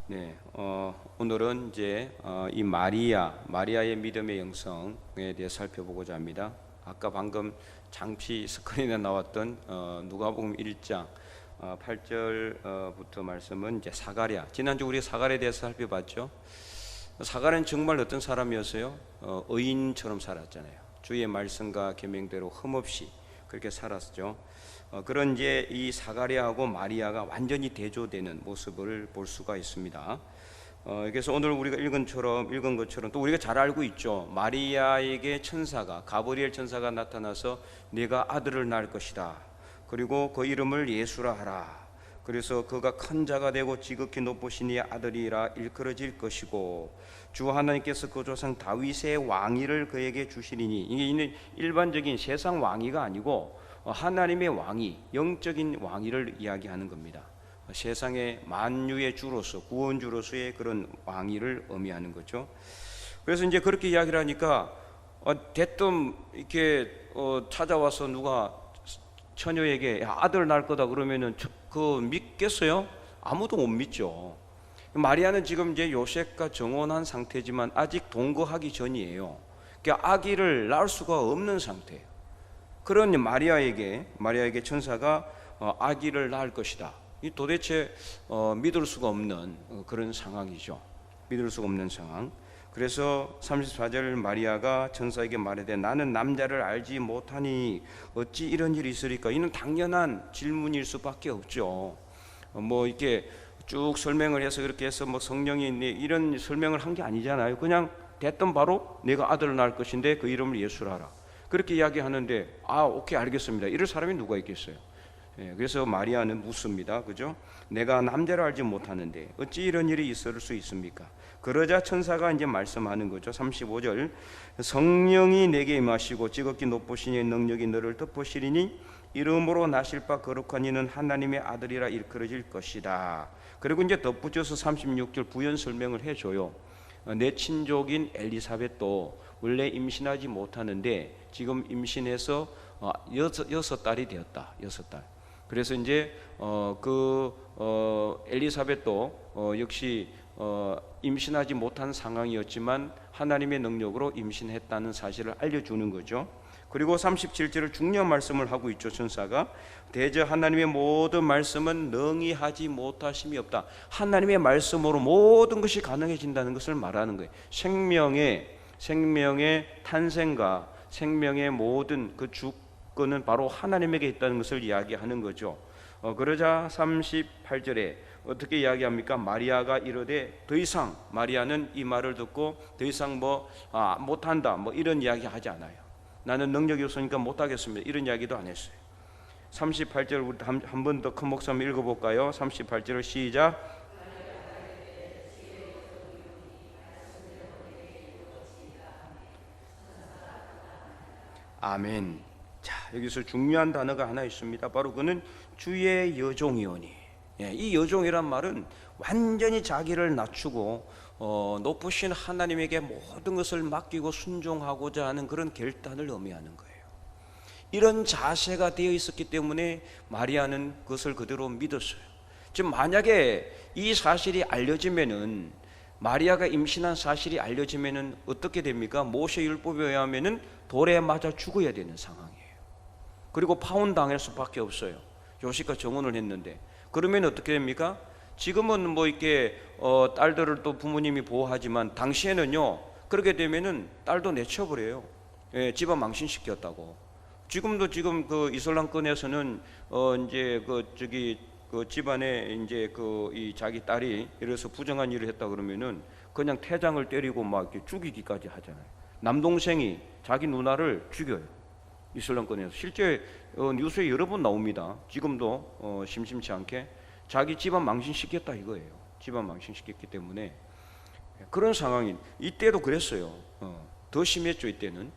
네, 오늘은 이제 이 마리아의 믿음의 영성에 대해 살펴보고자 합니다. 아까 방금 장피 스크린에 나왔던 누가복음 1장 8절부터 말씀은 이제 사가랴. 지난주 우리 사가랴에 대해서 살펴봤죠. 사가랴는 정말 어떤 사람이었어요? 의인처럼 살았잖아요. 주의 말씀과 계명대로 흠없이 그렇게 살았죠. 그런 이제 이 사가랴하고 마리아가 완전히 대조되는 모습을 볼 수가 있습니다. 그래서 오늘 우리가 읽은 것처럼 또 우리가 잘 알고 있죠. 마리아에게 가브리엘 천사가 나타나서 네가 아들을 낳을 것이다. 그리고 그 이름을 예수라 하라. 그래서 그가 큰 자가 되고 지극히 높으신 이의 아들이라 일컬어질 것이고 주 하나님께서 그 조상 다윗의 왕위를 그에게 주시리니, 이게 일반적인 세상 왕위가 아니고 하나님의 왕위, 영적인 왕위를 이야기하는 겁니다. 세상의 만유의 주로서, 구원주로서의 그런 왕위를 의미하는 거죠. 그래서 이제 그렇게 이야기를 하니까 대뜸 이렇게 찾아와서 누가 처녀에게 아들 낳을 거다 그러면은 그 믿겠어요? 아무도 못 믿죠. 마리아는 지금 이제 요셉과 정혼한 상태지만 아직 동거하기 전이에요. 그러니까 아기를 낳을 수가 없는 상태예요. 그런 마리아에게 천사가 아기를 낳을 것이다. 이 도대체 믿을 수가 없는 그런 상황이죠. 믿을 수가 없는 상황. 그래서 34절 마리아가 천사에게 말하되 나는 남자를 알지 못하니 어찌 이런 일이 있으리까. 이는 당연한 질문일 수밖에 없죠. 뭐 이렇게 쭉 설명을 해서 그렇게 해서 뭐 성령이 이런 설명을 한 게 아니잖아요. 그냥 대뜸 바로 내가 아들을 낳을 것인데 그 이름을 예수라 하라. 그렇게 이야기하는데 오케이 알겠습니다. 이럴 사람이 누가 있겠어요? 그래서 마리아는 묻습니다. 그죠? 내가 남자를 알지 못하는데 어찌 이런 일이 있을 수 있습니까? 그러자 천사가 이제 말씀하는 거죠. 35절 성령이 내게 임하시고 지극히 높으신 이의 능력이 너를 덮으시리니 이름으로 나실 바 거룩한 이는 하나님의 아들이라 일컬어질 것이다. 그리고 이제 덧붙여서 36절 부연 설명을 해줘요. 내 친족인 엘리사벳도 원래 임신하지 못하는데 지금 임신해서 여섯 달이 되었다. 6달. 그래서 이제 엘리사벳도 역시 임신하지 못한 상황이었지만 하나님의 능력으로 임신했다는 사실을 알려주는 거죠. 그리고 37절을 중요한 말씀을 하고 있죠. 천사가 대저 하나님의 모든 말씀은 능히 하지 못하심이 없다. 하나님의 말씀으로 모든 것이 가능해진다는 것을 말하는 거예요. 생명의 탄생과 생명의 모든 그 주권은 바로 하나님에게 있다는 것을 이야기하는 거죠. 그러자 38절에 어떻게 이야기합니까? 마리아가 이르되 더 이상, 마리아는 이 말을 듣고 더 이상 못한다 이런 이야기 하지 않아요. 나는 능력이 없으니까 못하겠습니다. 이런 이야기도 안 했어요. 38절 우리 한 번 더 큰 목소리 한번 읽어볼까요? 38절을 시작. 아멘. 자, 여기서 중요한 단어가 하나 있습니다. 바로 그는 주의 여종이오니. 이 여종이란 말은 완전히 자기를 낮추고 높으신 하나님에게 모든 것을 맡기고 순종하고자 하는 그런 결단을 의미하는 거예요. 이런 자세가 되어 있었기 때문에 마리아는 그것을 그대로 믿었어요. 지금 만약에 이 사실이 알려지면은, 마리아가 임신한 사실이 알려지면은 어떻게 됩니까? 모세 율법에 의하면은 돌에 맞아 죽어야 되는 상황이에요. 그리고 파혼당할 수밖에 없어요. 요셉과 정혼을 했는데. 그러면 어떻게 됩니까? 지금은 이렇게 딸들을 또 부모님이 보호하지만 당시에는요, 그렇게 되면은 딸도 내쳐버려요. 집안 망신시켰다고. 지금 그 이슬람권에서는 이제 그 집안에 이제 이 자기 딸이 이래서 부정한 일을 했다 그러면은 그냥 태장을 때리고 막 이렇게 죽이기까지 하잖아요. 남동생이 자기 누나를 죽여요. 이슬람권에서 실제 뉴스에 여러 번 나옵니다. 지금도 심심치 않게 자기 집안 망신시켰다 이거예요. 집안 망신시켰기 때문에 그런 상황이 이때도 그랬어요. 더 심했죠 이때는.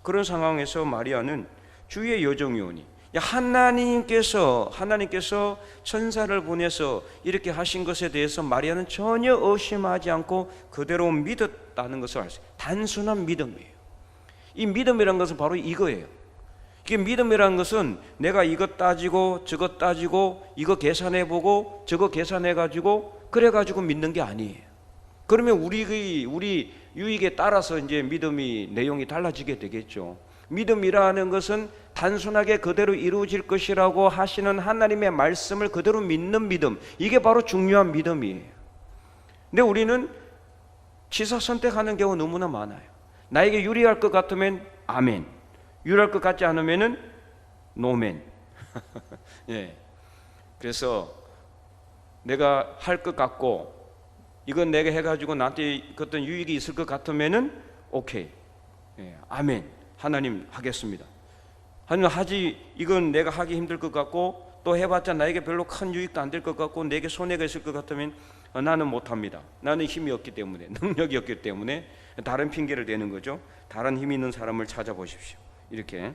그런 상황에서 마리아는 주의 여종이오니, 하나님께서 천사를 보내서 이렇게 하신 것에 대해서 마리아는 전혀 의심하지 않고 그대로 믿었다는 것을 알 수 있어요. 단순한 믿음이에요. 이 믿음이라는 것은 바로 이거예요. 이게 믿음이라는 것은 내가 이것 따지고 저것 따지고 이거 계산해보고 저거 계산해가지고 그래가지고 믿는 게 아니에요. 그러면 우리 유익에 따라서 이제 믿음이 내용이 달라지게 되겠죠. 믿음이라는 것은 단순하게 그대로 이루어질 것이라고 하시는 하나님의 말씀을 그대로 믿는 믿음, 이게 바로 중요한 믿음이에요. 근데 우리는 취사 선택하는 경우 너무나 많아요. 나에게 유리할 것 같으면 아멘, 유리할 것 같지 않으면은 노멘. 예. 그래서 내가 할 것 같고 이건 내가 해가지고 나한테 어떤 유익이 있을 것 같으면은 오케이, 예, 아멘, 하나님 하겠습니다. 하나님 하지, 이건 내가 하기 힘들 것 같고 또 해봤자 나에게 별로 큰 유익도 안 될 것 같고 내게 손해가 있을 것 같으면 나는 못합니다. 나는 힘이 없기 때문에, 능력이 없기 때문에. 다른 핑계를 대는 거죠. 다른 힘 있는 사람을 찾아보십시오. 이렇게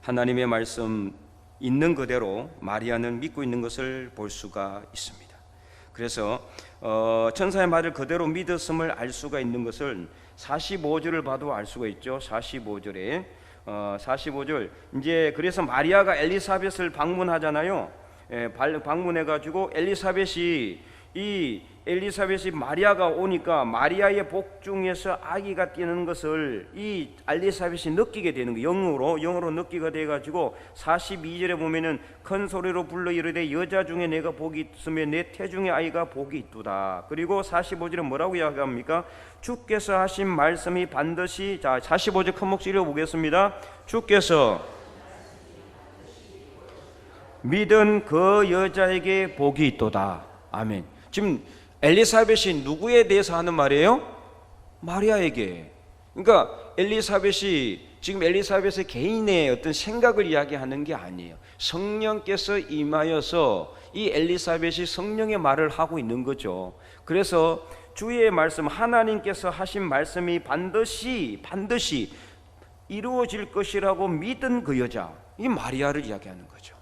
하나님의 말씀 있는 그대로 마리아는 믿고 있는 것을 볼 수가 있습니다. 그래서 천사의 말을 그대로 믿었음을 알 수가 있는 것을 45절을 봐도 알 수가 있죠. 45절에 45절, 이제 그래서 마리아가 엘리사벳을 방문하잖아요. 방문해가지고 엘리사벳이 마리아가 오니까 마리아의 복 중에서 아기가 뛰는 것을 이 엘리사벳이 느끼게 되는 거예요. 영으로 느끼게 돼가지고 42절에 보면은 큰 소리로 불러 이르되 여자 중에 내가 복이 있으며 내 태중의 아이가 복이 있도다. 그리고 45절에 뭐라고 이야기합니까? 주께서 하신 말씀이 반드시, 자 45절 큰 목소리로 보겠습니다. 주께서 믿은 그 여자에게 복이 있도다. 아멘. 지금 엘리사벳이 누구에 대해서 하는 말이에요? 마리아에게. 그러니까 지금 엘리사벳의 개인의 어떤 생각을 이야기하는 게 아니에요. 성령께서 임하여서 이 엘리사벳이 성령의 말을 하고 있는 거죠. 그래서 주의 말씀, 하나님께서 하신 말씀이 반드시 이루어질 것이라고 믿은 그 여자, 이 마리아를 이야기하는 거죠.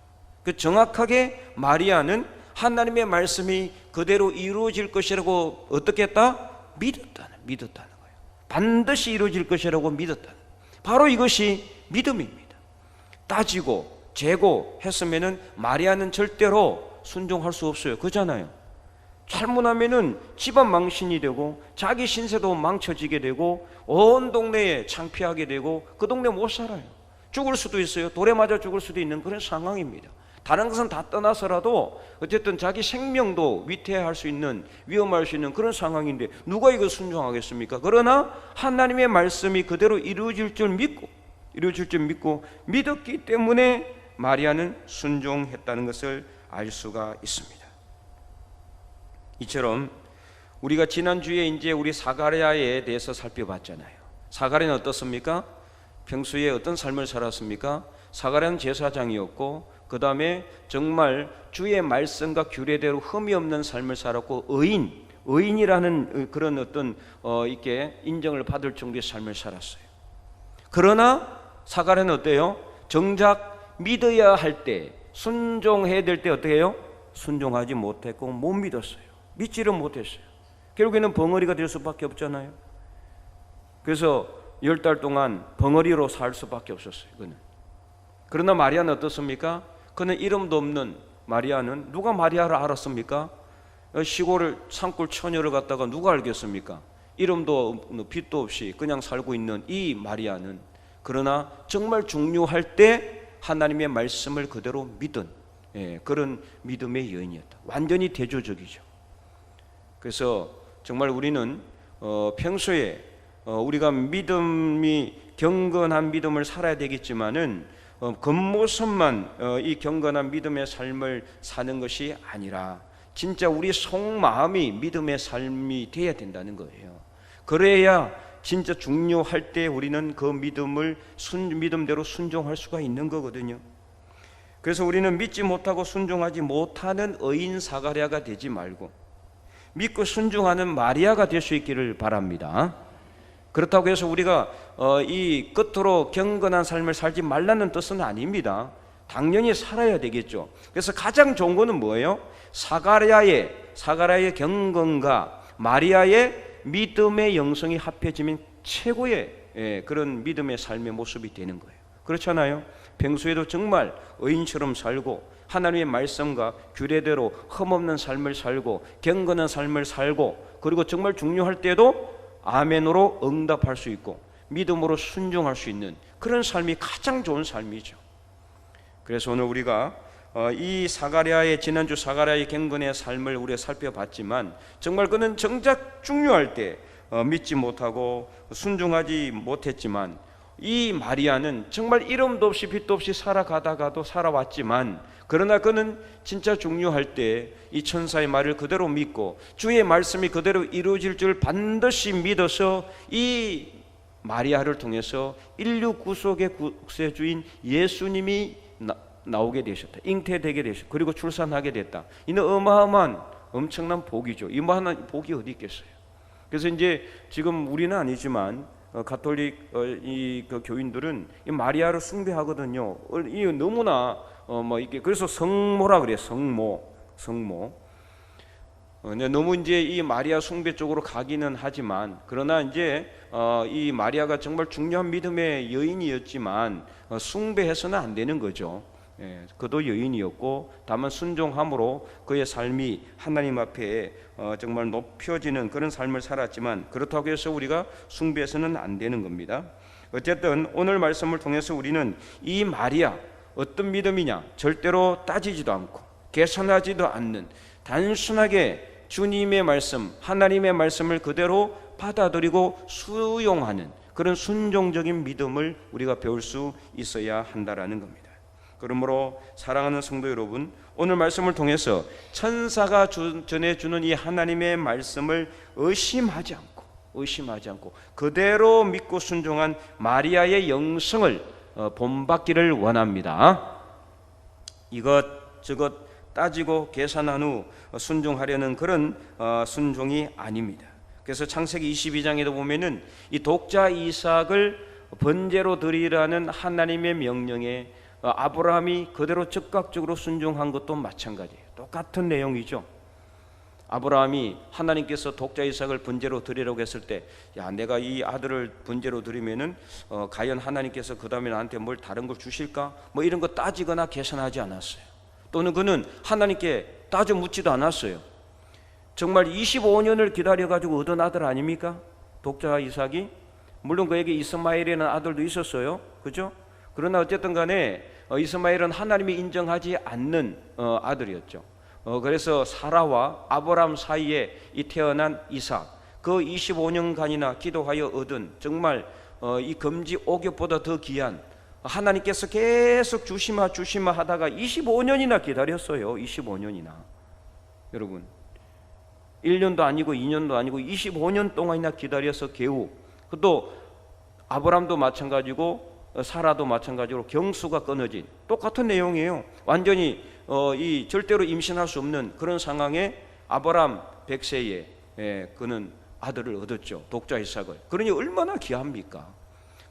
그 정확하게 마리아는 하나님의 말씀이 그대로 이루어질 것이라고 어떻게 했다? 믿었다는 거예요. 반드시 이루어질 것이라고 믿었다는, 바로 이것이 믿음입니다. 따지고 재고 했으면은 마리아는 절대로 순종할 수 없어요. 그잖아요. 잘못하면은 집안 망신이 되고 자기 신세도 망쳐지게 되고 온 동네에 창피하게 되고 그 동네 못 살아요. 죽을 수도 있어요. 돌에 맞아 죽을 수도 있는 그런 상황입니다. 다른 것은 다 떠나서라도 어쨌든 자기 생명도 위태할 수 있는, 위험할 수 있는 그런 상황인데 누가 이거 순종하겠습니까? 그러나 하나님의 말씀이 그대로 이루어질 줄 믿고 믿었기 때문에 마리아는 순종했다는 것을 알 수가 있습니다. 이처럼 우리가 지난주에 이제 우리 사가랴에 대해서 살펴봤잖아요. 사가랴는 어떻습니까? 평소에 어떤 삶을 살았습니까? 사가랴는 제사장이었고 그 다음에 정말 주의 말씀과 규례대로 흠이 없는 삶을 살았고 의인이라는 그런 어떤 이렇게 인정을 받을 정도의 삶을 살았어요. 그러나 사가랴는 어때요? 정작 믿어야 할 때, 순종해야 될 때 어떻게 해요? 순종하지 못했고 못 믿었어요. 믿지를 못했어요. 결국에는 벙어리가 될 수밖에 없잖아요. 그래서 10달 동안 벙어리로 살 수밖에 없었어요. 그는. 그러나 마리아는 어떻습니까? 그는 이름도 없는 마리아는, 누가 마리아를 알았습니까? 시골을 산골 처녀를 갖다가 누가 알겠습니까? 이름도 빛도 없이 그냥 살고 있는 이 마리아는, 그러나 정말 중요할 때 하나님의 말씀을 그대로 믿은 그런 믿음의 여인이었다. 완전히 대조적이죠. 그래서 정말 우리는 평소에 우리가 믿음이 경건한 믿음을 살아야 되겠지만은 겉모습만 이 경건한 믿음의 삶을 사는 것이 아니라 진짜 우리 속마음이 믿음의 삶이 되어야 된다는 거예요. 그래야 진짜 중요할 때 우리는 그 믿음대로 순종할 수가 있는 거거든요. 그래서 우리는 믿지 못하고 순종하지 못하는 의인 사가랴가 되지 말고 믿고 순종하는 마리아가 될 수 있기를 바랍니다. 그렇다고 해서 우리가 이 끝으로 경건한 삶을 살지 말라는 뜻은 아닙니다. 당연히 살아야 되겠죠. 그래서 가장 좋은 거는 뭐예요? 사가랴의 경건과 마리아의 믿음의 영성이 합해지면 최고의 그런 믿음의 삶의 모습이 되는 거예요. 그렇잖아요. 평소에도 정말 의인처럼 살고 하나님의 말씀과 규례대로 흠없는 삶을 살고 경건한 삶을 살고, 그리고 정말 중요할 때도 아멘으로 응답할 수 있고 믿음으로 순종할 수 있는 그런 삶이 가장 좋은 삶이죠. 그래서 오늘 우리가 이 사가랴의, 지난주 사가랴의 경건의 삶을 우리가 살펴봤지만, 정말 그는 정작 중요할 때 믿지 못하고 순종하지 못했지만, 이 마리아는 정말 이름도 없이 빛도 없이 살아가다가도 살아왔지만, 그러나 그는 진짜 중요할 때 이 천사의 말을 그대로 믿고 주의 말씀이 그대로 이루어질 줄 반드시 믿어서 이 마리아를 통해서 인류 구속의 구세주인 예수님이 나오게 되셨다. 잉태되게 되셨다. 그리고 출산하게 됐다. 이는 어마어마한 엄청난 복이죠. 이만한 복이 어디 있겠어요. 그래서 이제 지금 우리는 아니지만 가톨릭 그 교인들은 이 마리아를 숭배하거든요. 이 너무나 이게 그래서 성모라 그래요. 성모. 너무 이제 이 마리아 숭배 쪽으로 가기는 하지만, 그러나 이제 이 마리아가 정말 중요한 믿음의 여인이었지만 숭배해서는 안 되는 거죠. 그도 여인이었고, 다만 순종함으로 그의 삶이 하나님 앞에 정말 높여지는 그런 삶을 살았지만, 그렇다고 해서 우리가 숭배해서는 안 되는 겁니다. 어쨌든 오늘 말씀을 통해서 우리는 이 마리아, 어떤 믿음이냐, 절대로 따지지도 않고 계산하지도 않는 단순하게 주님의 말씀, 하나님의 말씀을 그대로 받아들이고 수용하는 그런 순종적인 믿음을 우리가 배울 수 있어야 한다라는 겁니다. 그러므로 사랑하는 성도 여러분, 오늘 말씀을 통해서 천사가 전해주는 이 하나님의 말씀을 의심하지 않고 그대로 믿고 순종한 마리아의 영성을 본받기를 원합니다. 이것저것 따지고 계산한 후 순종하려는 그런 순종이 아닙니다. 그래서 창세기 22장에도 보면은 이 독자 이삭을 번제로 드리라는 하나님의 명령에 아브라함이 그대로 즉각적으로 순종한 것도 마찬가지예요. 똑같은 내용이죠. 아브라함이 하나님께서 독자 이삭을 번제로 드리라고 했을 때, 야, 내가 이 아들을 번제로 드리면은 과연 하나님께서 그 다음에 나한테 뭘 다른 걸 주실까? 이런 거 따지거나 계산하지 않았어요. 또는 그는 하나님께 따져 묻지도 않았어요. 정말 25년을 기다려가지고 얻은 아들 아닙니까? 독자 이삭이. 물론 그에게 이스마엘이라는 아들도 있었어요. 그죠? 그러나 어쨌든 간에 이스마엘은 하나님이 인정하지 않는 아들이었죠. 그래서 사라와 아브라함 사이에 이 태어난 이삭, 그 25년간이나 기도하여 얻은 정말 이 금지 옥엽보다 더 귀한, 하나님께서 계속 주시마 하다가 25년이나 기다렸어요. 25년이나. 여러분, 1년도 아니고 2년도 아니고 25년 동안이나 기다려서 겨우, 또 아브라함도 마찬가지고 사라도 마찬가지로 경수가 끊어진 똑같은 내용이에요. 완전히 이 절대로 임신할 수 없는 그런 상황에 아브라함 100세에 그는 아들을 얻었죠. 독자 이삭을. 그러니 얼마나 귀합니까?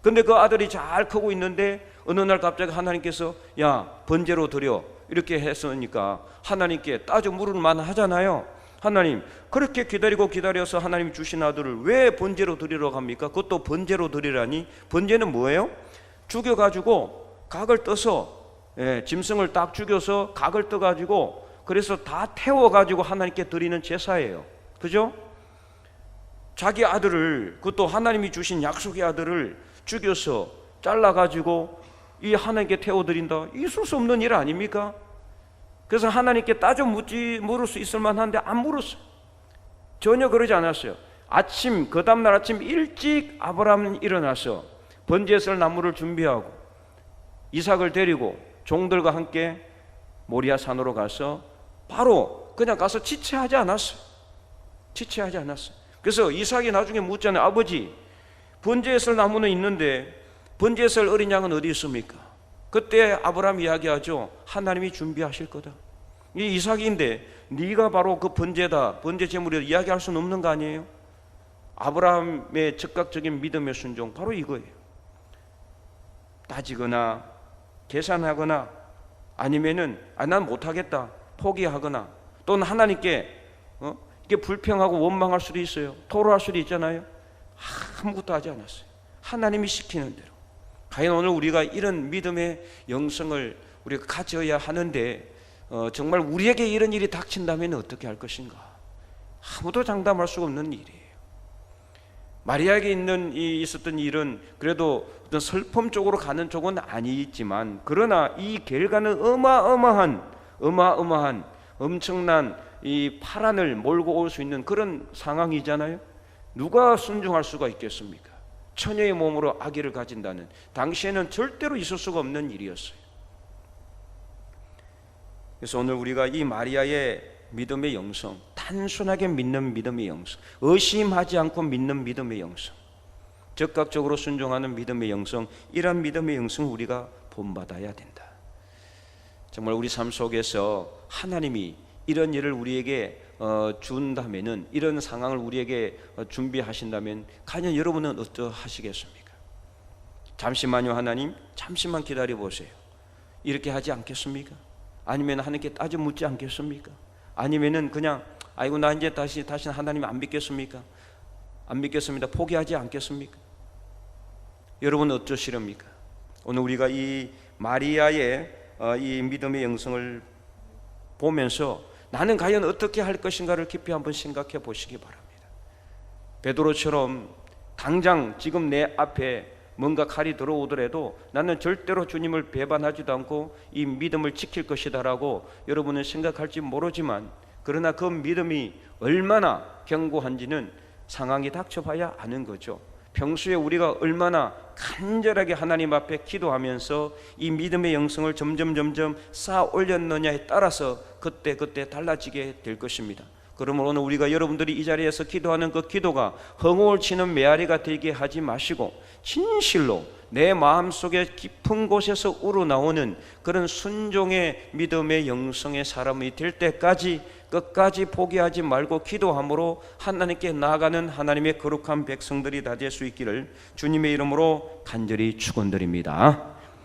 근데 그 아들이 잘 크고 있는데 어느 날 갑자기 하나님께서 야, 번제로 드려, 이렇게 했으니까 하나님께 따져 물을 만하잖아요. 하나님, 그렇게 기다려서 하나님 주신 아들을 왜 번제로 드리러 합니까? 그것도 번제로 드리라니. 번제는 뭐예요? 죽여가지고 각을 떠서, 짐승을 딱 죽여서 각을 떠가지고, 그래서 다 태워가지고 하나님께 드리는 제사예요. 그죠? 자기 아들을, 그것도 하나님이 주신 약속의 아들을 죽여서 잘라가지고 이 하나님께 태워드린다. 있을 수 없는 일 아닙니까? 그래서 하나님께 따져 물을 수 있을 만한데 안 물었어요. 전혀 그러지 않았어요. 그 다음날 아침 일찍 아브라함은 일어나서 번제에 쓸 나무를 준비하고 이삭을 데리고 종들과 함께 모리아 산으로 가서 바로 그냥 가서 지체하지 않았어요. 그래서 이삭이 나중에 묻잖아요. 아버지, 번제에 쓸 나무는 있는데 번제에 쓸 어린 양은 어디 있습니까? 그때 아브라함이 이야기하죠. 하나님이 준비하실 거다. 이 이삭인데 네가 바로 그 번제다, 번제 제물이다 이야기할 수는 없는 거 아니에요? 아브라함의 즉각적인 믿음의 순종, 바로 이거예요. 따지거나 계산하거나 아니면은 난 못하겠다 포기하거나, 또는 하나님께 이게 불평하고 원망할 수도 있어요. 토로할 수도 있잖아요. 아무것도 하지 않았어요. 하나님이 시키는 대로. 과연 오늘 우리가 이런 믿음의 영성을 우리가 가져야 하는데, 정말 우리에게 이런 일이 닥친다면 어떻게 할 것인가? 아무도 장담할 수가 없는 일이에요. 마리아에게 있었던 일은 그래도 어떤 슬픔 쪽으로 가는 쪽은 아니지만, 그러나 이 결과는 어마어마한 엄청난 이 파란을 몰고 올 수 있는 그런 상황이잖아요. 누가 순종할 수가 있겠습니까? 처녀의 몸으로 아기를 가진다는, 당시에는 절대로 있을 수가 없는 일이었어요. 그래서 오늘 우리가 이 마리아의 믿음의 영성, 단순하게 믿는 믿음의 영성, 의심하지 않고 믿는 믿음의 영성, 적극적으로 순종하는 믿음의 영성, 이런 믿음의 영성을 우리가 본받아야 된다. 정말 우리 삶 속에서 하나님이 이런 일을 우리에게 준다면은, 이런 상황을 우리에게 준비하신다면 과연 여러분은 어떠하시겠습니까? 잠시만요 하나님, 잠시만 기다려 보세요, 이렇게 하지 않겠습니까? 아니면 하나님께 따져 묻지 않겠습니까? 아니면은 그냥 아이고 나 이제 다시는 하나님 안 믿겠습니까? 안 믿겠습니다, 포기하지 않겠습니까? 여러분은 어떠시렵니까? 오늘 우리가 이 마리아의 이 믿음의 영성을 보면서 나는 과연 어떻게 할 것인가를 깊이 한번 생각해 보시기 바랍니다. 베드로처럼 당장 지금 내 앞에 뭔가 칼이 들어오더라도 나는 절대로 주님을 배반하지도 않고 이 믿음을 지킬 것이다라고 여러분은 생각할지 모르지만, 그러나 그 믿음이 얼마나 견고한지는 상황이 닥쳐봐야 아는 거죠. 평소에 우리가 얼마나 간절하게 하나님 앞에 기도하면서 이 믿음의 영성을 점점 쌓아 올렸느냐에 따라서 그때 달라지게 될 것입니다. 그러므로 오늘 우리가 여러분들이 이 자리에서 기도하는 그 기도가 헝울 치는 메아리가 되게 하지 마시고, 진실로 내 마음속에 깊은 곳에서 우러나오는 그런 순종의 믿음의 영성의 사람이 될 때까지 끝까지 포기하지 말고 기도함으로 하나님께 나아가는 하나님의 거룩한 백성들이 다 될 수 있기를 주님의 이름으로 간절히 축원드립니다.